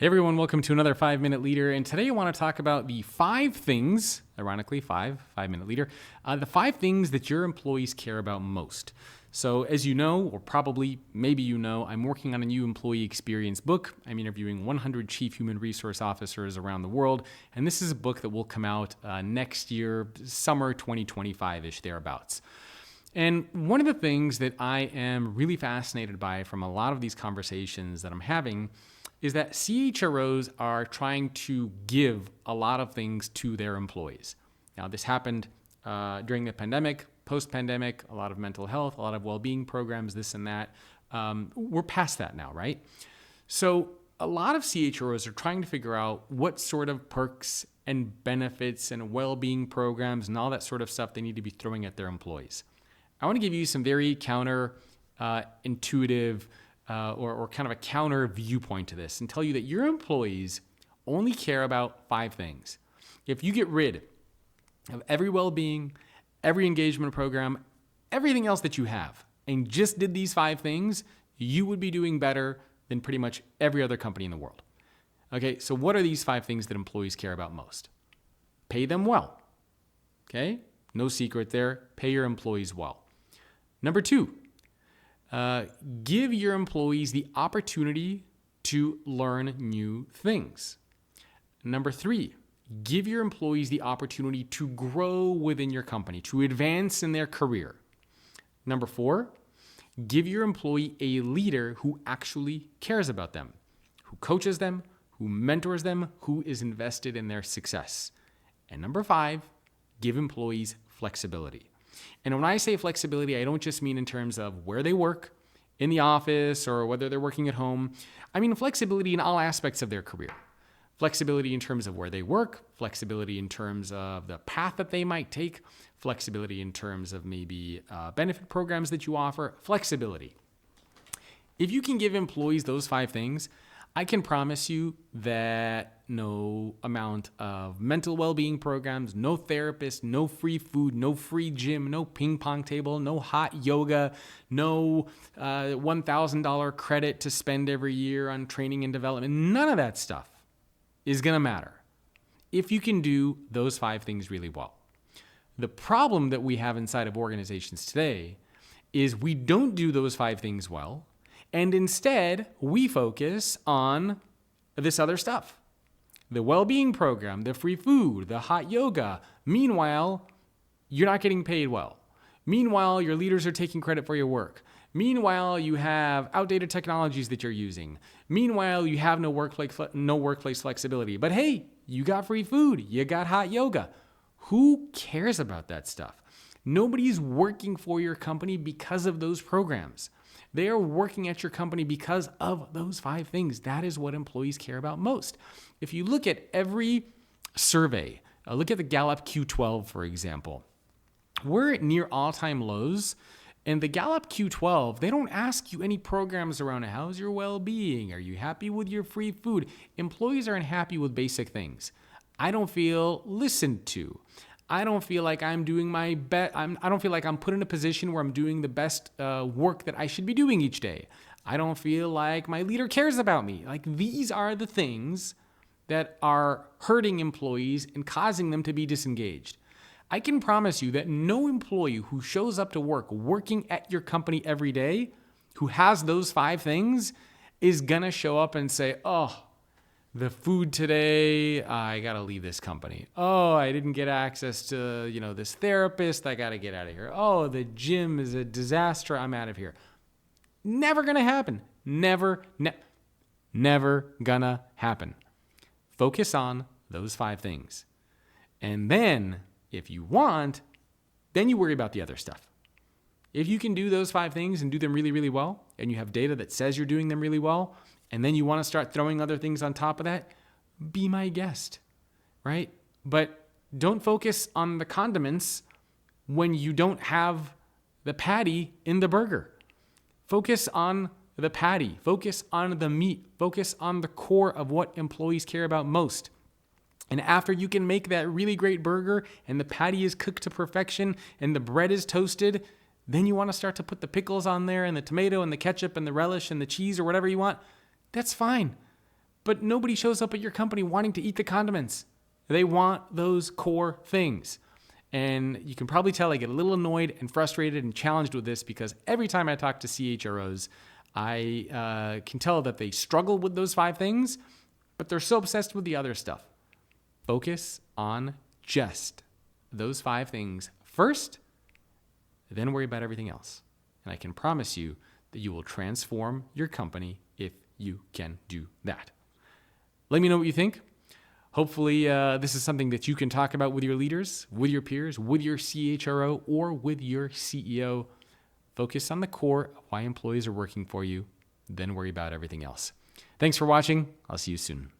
Hey everyone, welcome to another 5-Minute Leader. And today I want to talk about the 5 things, ironically, 5-minute leader, the 5 things that your employees care about most. So as you know, or probably maybe you know, I'm working on a new employee experience book. I'm interviewing 100 chief human resource officers around the world. And this is a book that will come out next year, summer 2025-ish, thereabouts. And one of the things that I am really fascinated by from a lot of these conversations that I'm having is that CHROs are trying to give a lot of things to their employees. Now, this happened during the pandemic, post-pandemic, a lot of mental health, a lot of well-being programs, this and that. We're past that now, right? So a lot of CHROs are trying to figure out what sort of perks and benefits and well-being programs and all that sort of stuff they need to be throwing at their employees. I want to give you some very intuitive or kind of a counter viewpoint to this and tell you that your employees only care about 5 things. If you get rid of every well-being, every engagement program, everything else that you have, and just did these 5 things, you would be doing better than pretty much every other company in the world. Okay, so what are these 5 things that employees care about most? Pay them well. Okay, no secret there. Pay your employees well. Number 2, give your employees the opportunity to learn new things. Number 3, give your employees the opportunity to grow within your company, to advance in their career. Number 4, give your employee a leader who actually cares about them, who coaches them, who mentors them, who is invested in their success. And number 5, give employees flexibility. And when I say flexibility, I don't just mean in terms of where they work, in the office, or whether they're working at home. I mean flexibility in all aspects of their career. Flexibility in terms of where they work, flexibility in terms of the path that they might take, flexibility in terms of maybe benefit programs that you offer, flexibility. If you can give employees those 5 things, I can promise you that no amount of mental well-being programs, no therapist, no free food, no free gym, no ping pong table, no hot yoga, no $1,000 credit to spend every year on training and development, none of that stuff is going to matter if you can do those 5 things really well. The problem that we have inside of organizations today is we don't do those 5 things well. And instead, we focus on this other stuff. The well-being program, the free food, the hot yoga. Meanwhile, you're not getting paid well. Meanwhile, your leaders are taking credit for your work. Meanwhile, you have outdated technologies that you're using. Meanwhile, you have no workplace flexibility. But hey, you got free food. You got hot yoga. Who cares about that stuff? Nobody's working for your company because of those programs. They are working at your company because of those 5 things. That is what employees care about most. If you look at every survey, look at the Gallup Q12, for example. We're at near all-time lows. And the Gallup Q12, they don't ask you any programs around how's your well-being? Are you happy with your free food? Employees aren't happy with basic things. I don't feel listened to. I don't feel like I'm doing my best. I don't feel like I'm put in a position where I'm doing the best work that I should be doing each day. I don't feel like my leader cares about me. Like, these are the things that are hurting employees and causing them to be disengaged. I can promise you that no employee who shows up to work, working at your company every day, who has those 5 things, is going to show up and say, oh, the food today, I got to leave this company. Oh, I didn't get access to, this therapist. I got to get out of here. Oh, the gym is a disaster. I'm out of here. Never going to happen. Never gonna happen. Focus on those 5 things. And then if you want, then you worry about the other stuff. If you can do those 5 things and do them really, really well, and you have data that says you're doing them really well, and then you want to start throwing other things on top of that, be my guest, right? But don't focus on the condiments when you don't have the patty in the burger. Focus on the patty. Focus on the meat. Focus on the core of what employees care about most. And after you can make that really great burger and the patty is cooked to perfection and the bread is toasted, then you want to start to put the pickles on there and the tomato and the ketchup and the relish and the cheese or whatever you want. That's fine. but nobody shows up at your company wanting to eat the condiments. They want those core things. And you can probably tell I get a little annoyed and frustrated and challenged with this because every time I talk to CHROs, I can tell that they struggle with those 5 things, but they're so obsessed with the other stuff. Focus on just those 5 things first, then worry about everything else. And I can promise you that you will transform your company if you can do that. Let me know what you think. Hopefully, this is something that you can talk about with your leaders, with your peers, with your CHRO, or with your CEO. Focus on the core of why employees are working for you, then worry about everything else. Thanks for watching. I'll see you soon.